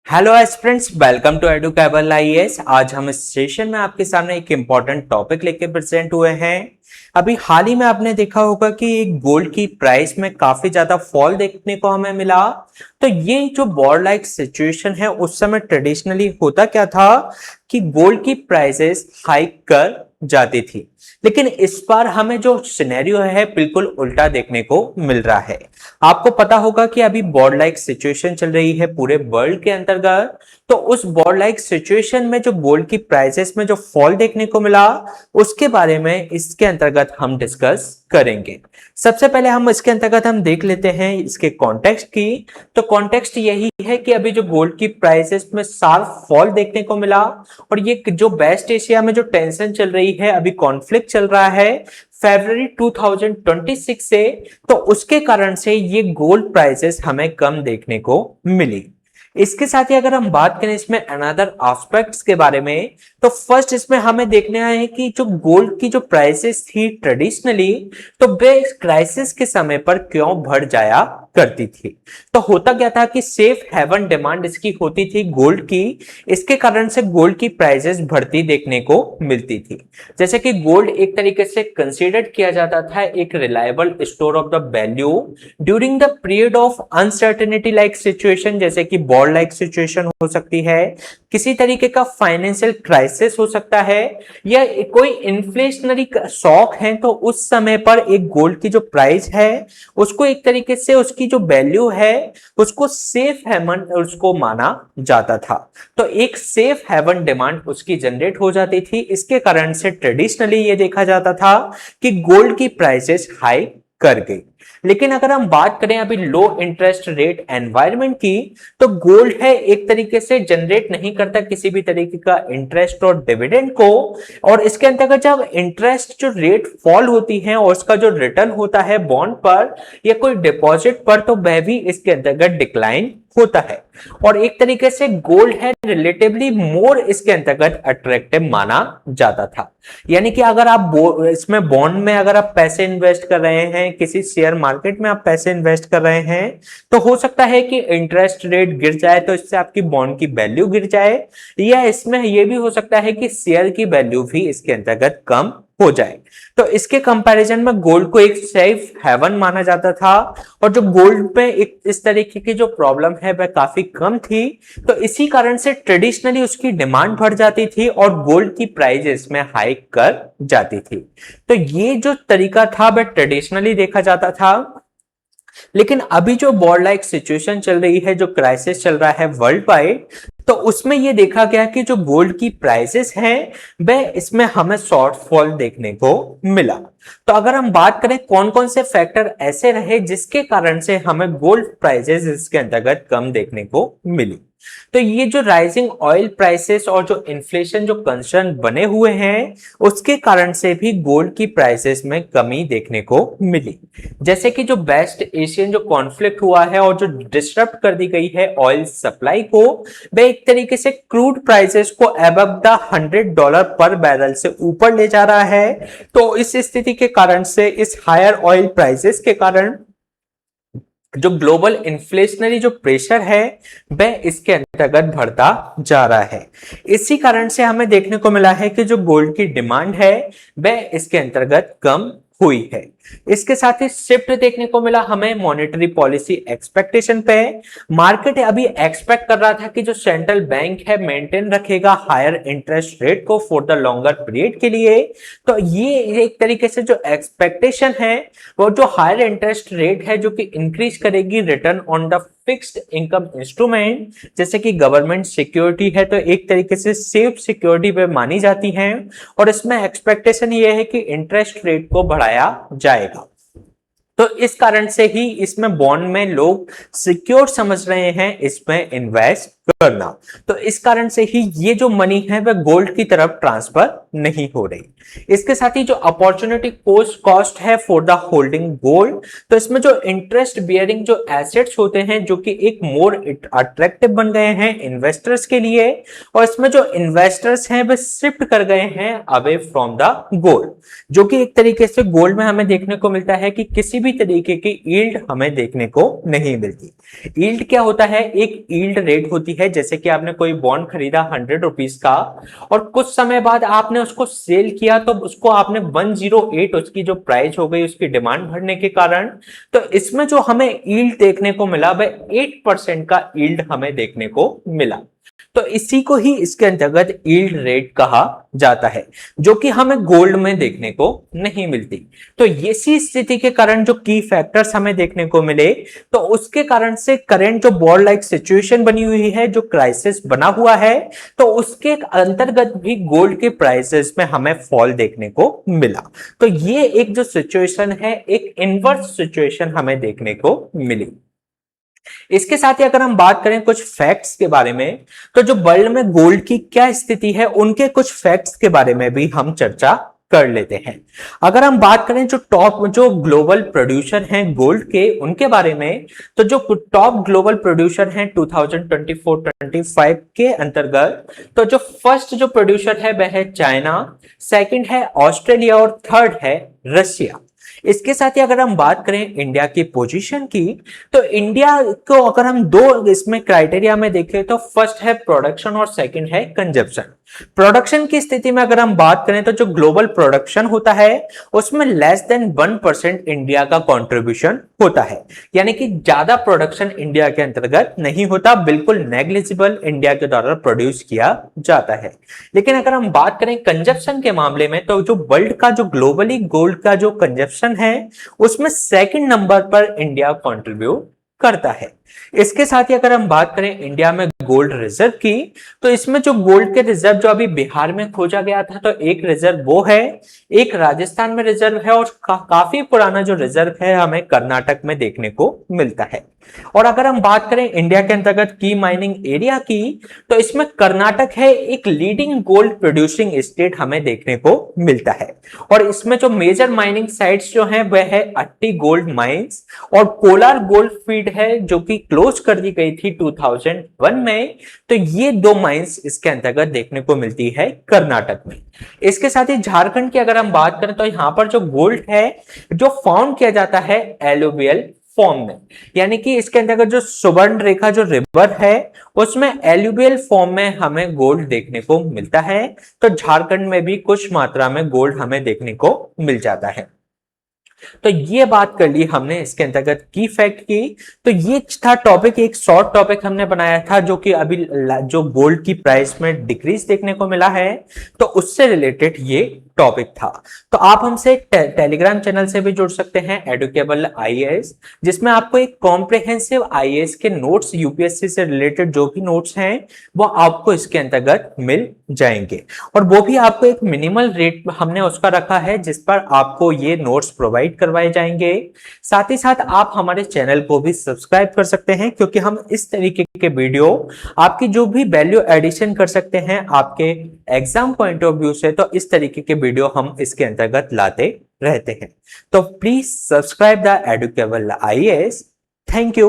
Hello aspirants, welcome to Edukable IAS. आज हम इस सेशन में आपके सामने एक इम्पॉर्टेंट टॉपिक लेके प्रेजेंट हुए हैं। अभी हाल ही में आपने देखा होगा कि गोल्ड की प्राइस में काफी ज्यादा फॉल देखने को हमें मिला। तो ये जो वॉर लाइक सिचुएशन है, उस समय ट्रेडिशनली होता क्या था कि गोल्ड की प्राइसेस हाइक कर जाती थी, लेकिन इस बार हमें जो सिनेरियो है बिल्कुल उल्टा देखने को मिल रहा है। आपको पता होगा कि अभी वॉर लाइक सिचुएशन चल रही है पूरे वर्ल्ड के अंतर्गत। तो उस वॉर लाइक सिचुएशन में जो गोल्ड की प्राइसेस में जो फॉल देखने को मिला, उसके बारे में इसके अंतर्गत हम डिस्कस करेंगे। सबसे पहले हम इसके अंतर्गत हम देख लेते हैं इसके कॉन्टेक्स्ट की। तो कॉन्टेक्स्ट यही है कि अभी जो गोल्ड की प्राइसेस में शार्प फॉल देखने को मिला, और ये जो वेस्ट एशिया में जो टेंशन चल रही है, अभी कॉन्फ्लिक्ट चल रहा है फरवरी 2026 से, तो उसके कारण से ये गोल्ड प्राइसेस हमें कम देखने को मिली। इसके साथ ही अगर हम बात करें इसमें अनदर एस्पेक्ट्स के बारे में, तो फर्स्ट इसमें हमें देखना है कि जो गोल्ड की जो प्राइसेस थी ट्रेडिशनली, तो वे क्राइसिस के समय पर क्यों बढ़ जाया करती थी। तो होता क्या था कि सेफ हेवन डिमांड इसकी होती थी गोल्ड की, इसके कारण से गोल्ड की प्राइसेस बढ़ती देखने को मिलती थी। जैसे कि गोल्ड एक तरीके से कंसीडर्ड किया जाता था एक reliable store of the value during the period of uncertainty like situation, जैसे कि वॉर लाइक सिचुएशन हो सकती है, किसी तरीके का फाइनेंशियल क्राइसिस हो सकता है, या कोई इन्फ्लेशनरी शॉक है। तो उस समय पर एक गोल्ड की जो प्राइस है उसको एक तरीके से उसकी जो वैल्यू है उसको सेफ हेवन उसको माना जाता था। तो एक सेफ हेवन डिमांड उसकी जनरेट हो जाती थी। इसके कारण से ट्रेडिशनली ये देखा जाता था कि गोल्ड की प्राइसेस हाई कर गई। लेकिन अगर हम बात करें अभी लो इंटरेस्ट रेट एनवायरनमेंट की, तो गोल्ड है एक तरीके से जनरेट नहीं करता किसी भी तरीके का इंटरेस्ट और डिविडेंड को, और इसके अंतर्गत जब इंटरेस्ट जो रेट फॉल होती है और उसका जो रिटर्न होता है बॉन्ड पर या कोई डिपॉजिट पर, तो वह भी इसके अंतर्गत डिक्लाइन होता है। और एक तरीके से गोल्ड है रिलेटिवली मोर इसके अंतर्गत अट्रैक्टिव माना जाता था। यानी कि अगर आप इसमें बॉन्ड में अगर आप पैसे इन्वेस्ट कर रहे हैं, किसी शेयर मार्केट में आप पैसे इन्वेस्ट कर रहे हैं, तो हो सकता है कि इंटरेस्ट रेट गिर जाए तो इससे आपकी बॉन्ड की वैल्यू गिर जाए, या इसमें यह भी हो सकता है कि शेयर की वैल्यू भी इसके अंतर्गत कम हो जाए। तो इसके कंपैरिजन में गोल्ड को एक सेफ हेवन माना जाता था, और जो गोल्ड पे एक इस तरीके की जो प्रॉब्लम है वह काफी कम थी। तो इसी कारण से ट्रेडिशनली उसकी डिमांड बढ़ जाती थी और गोल्ड की प्राइस में हाइक कर जाती थी। तो ये जो तरीका था वह ट्रेडिशनली देखा जाता था। लेकिन अभी जो वॉर लाइक सिचुएशन चल रही है, जो क्राइसिस चल रहा है वर्ल्ड वाइड, तो उसमें यह देखा गया कि जो गोल्ड की प्राइसेस हैं वह इसमें हमें शॉर्टफॉल देखने को मिला। तो अगर हम बात करें कौन कौन से फैक्टर ऐसे रहे जिसके कारण से हमें गोल्ड प्राइसेस इसके अंतर्गत कम देखने को मिली, तो ये जो राइजिंग ऑयल प्राइसेस और जो इन्फ्लेशन जो कंसर्न बने हुए हैं, उसके कारण से भी गोल्ड की प्राइसेस में कमी देखने को मिली। जैसे कि जो वेस्ट एशियन जो कॉन्फ्लिक्ट हुआ है और जो डिस्टर्ब कर दी गई है ऑयल सप्लाई को, वह एक तरीके से क्रूड प्राइसेस को अबव द $100 पर बैरल से ऊपर ले जा रहा है। तो इस स्थिति के कारण से, इस हायर ऑयल प्राइसेस के कारण जो ग्लोबल इन्फ्लेशनरी जो प्रेशर है वह इसके अंतर्गत बढ़ता जा रहा है। इसी कारण से हमें देखने को मिला है कि जो गोल्ड की डिमांड है वह इसके अंतर्गत कम हुई है। इसके साथ ही शिफ्ट देखने को मिला हमें मॉनेटरी पॉलिसी एक्सपेक्टेशन पे। मार्केट अभी एक्सपेक्ट कर रहा था कि जो सेंट्रल बैंक है मेंटेन रखेगा हायर इंटरेस्ट रेट को फॉर द लॉन्गर पीरियड के लिए। तो ये एक तरीके से जो एक्सपेक्टेशन है वो जो हायर इंटरेस्ट रेट है जो कि इंक्रीज करेगी return on the fixed income instrument, जैसे कि गवर्नमेंट सिक्योरिटी है तो एक तरीके से सेफ सिक्योरिटी पे मानी जाती है, और इसमें एक्सपेक्टेशन ये है कि इंटरेस्ट रेट को बढ़ाया जाएगा। तो इस कारण से ही इसमें बॉन्ड में लोग सिक्योर समझ रहे हैं इसमें इन्वेस्ट करना। तो इस कारण से ही ये जो मनी है वह गोल्ड की तरफ ट्रांसफर नहीं हो रही। इसके साथ ही जो अपॉर्चुनिटी कॉस्ट है फॉर द होल्डिंग गोल्ड, तो इसमें जो इंटरेस्ट बियरिंग जो एसेट्स होते हैं जो कि एक मोर अट्रैक्टिव बन गए हैं इन्वेस्टर्स के लिए, और इसमें जो इन्वेस्टर्स हैं वे शिफ्ट कर गए हैं अवे फ्रॉम द गोल्ड, जो कि एक तरीके से गोल्ड में हमें देखने को मिलता है कि किसी भी तरीके की यील्ड हमें देखने को नहीं मिलती। यील्ड क्या होता है? एक यील्ड रेट होती है। जैसे कि आपने कोई बॉन्ड खरीदा 100 रुपीज का और कुछ समय बाद आपने उसको सेल किया तो उसको आपने 108 उसकी जो प्राइस हो गई उसकी डिमांड बढ़ने के कारण, तो इसमें जो हमें यील्ड देखने को मिला वह 8% का यील्ड हमें देखने को मिला। तो इसी को ही इसके अंतर्गत यील्ड रेट कहा जाता है, जो कि हमें गोल्ड में देखने को नहीं मिलती। तो इसी स्थिति के कारण जो की फैक्टर्स हमें देखने को मिले, तो उसके कारण से करंट जो वॉर लाइक सिचुएशन बनी हुई है, जो क्राइसिस बना हुआ है, तो उसके अंतर्गत भी गोल्ड के प्राइसेस में हमें फॉल देखने को मिला। तो ये एक जो सिचुएशन है, एक इनवर्स सिचुएशन हमें देखने को मिली। इसके साथ ही अगर हम बात करें कुछ फैक्ट्स के बारे में, तो जो वर्ल्ड में गोल्ड की क्या स्थिति है उनके कुछ फैक्ट्स के बारे में भी हम चर्चा कर लेते हैं। अगर हम बात करें जो ग्लोबल प्रोड्यूसर हैं गोल्ड के, उनके बारे में, तो जो टॉप ग्लोबल प्रोड्यूसर हैं 2024-25 के अंतर्गत, तो जो फर्स्ट जो प्रोड्यूसर है वह है चाइना, सेकंड है ऑस्ट्रेलिया और थर्ड है रशिया। इसके साथ ही अगर हम बात करें इंडिया की पोजीशन की, तो इंडिया को अगर हम दो इसमें क्राइटेरिया में देखें, तो फर्स्ट है प्रोडक्शन और सेकंड है कंजप्शन। प्रोडक्शन की स्थिति में अगर हम बात करें तो जो ग्लोबल प्रोडक्शन होता है उसमें लेस देन 1% इंडिया का कंट्रीब्यूशन होता है, यानी कि ज्यादा प्रोडक्शन इंडिया के अंतर्गत नहीं होता, बिल्कुल नेग्लिजिबल इंडिया के द्वारा प्रोड्यूस किया जाता है। लेकिन अगर हम बात करें कंजप्शन के मामले में, तो जो वर्ल्ड का जो ग्लोबली गोल्ड का जो कंजप्शन है उसमें सेकंड नंबर पर इंडिया कंट्रीब्यूट करता है। इसके साथ ही अगर हम बात करें इंडिया में गोल्ड रिजर्व की, तो इसमें जो गोल्ड के रिजर्व जो अभी बिहार में खोजा गया था, तो एक रिजर्व वो है, एक राजस्थान में रिजर्व है और काफी पुराना जो रिजर्व है हमें कर्नाटक में देखने को मिलता है। और अगर हम बात करें इंडिया के अंतर्गत की माइनिंग एरिया की, तो इसमें कर्नाटक है एक लीडिंग गोल्ड प्रोड्यूसिंग स्टेट हमें देखने को मिलता है। और इसमें जो मेजर माइनिंग साइट्स जो है वह है अट्टी गोल्ड माइंस और कोलार गोल्ड फील्ड है, जो कि क्लोज कर दी गई थी 2001 में। तो ये दो माइंस इसके अंतर्गत देखने को मिलती है कर्नाटक में। इसके साथ ही झारखंड की अगर हम बात करें, तो यहां पर जो गोल्ड है जो फाउंड किया जाता है एलुवियल फॉर्म में, यानी कि इसके अंतर्गत जो सुवर्ण रेखा जो रिवर है उसमें एलुवियल फॉर्म में हमें गोल्ड देखने को मिलता है। तो झारखंड में भी कुछ मात्रा में गोल्ड हमें देखने को मिल जाता है। तो ये बात कर ली हमने इसके अंतर्गत की फैक्ट की। तो ये था टॉपिक, एक शॉर्ट टॉपिक हमने बनाया था जो कि अभी जो गोल्ड की प्राइस में डिक्रीज देखने को मिला है, तो उससे रिलेटेड ये टॉपिक था। तो आप हमसे टेलीग्राम चैनल से भी जुड़ सकते हैं, एडुकेबल आईएएस, जिसमें आपको एक कॉम्प्रिहेंसिव आईएएस के नोट्स, यूपीएससी से रिलेटेड जो भी नोट्स हैं वो आपको इसके अंतर्गत मिल जाएंगे। और वो भी आपको एक मिनिमल रेट हमने उसका रखा है जिस पर आपको ये नोट्स प्रोवाइड करवाए जाएंगे। साथ ही साथ आप हमारे चैनल को भी सब्सक्राइब कर सकते हैं, क्योंकि हम इस तरीके के वीडियो आपकी जो भी वैल्यू एडिशन कर सकते हैं आपके एग्जाम पॉइंट ऑफ व्यू से, तो इस तरीके के वीडियो हम इसके अंतर्गत लाते रहते हैं। तो please subscribe the Edukable IAS. Thank you.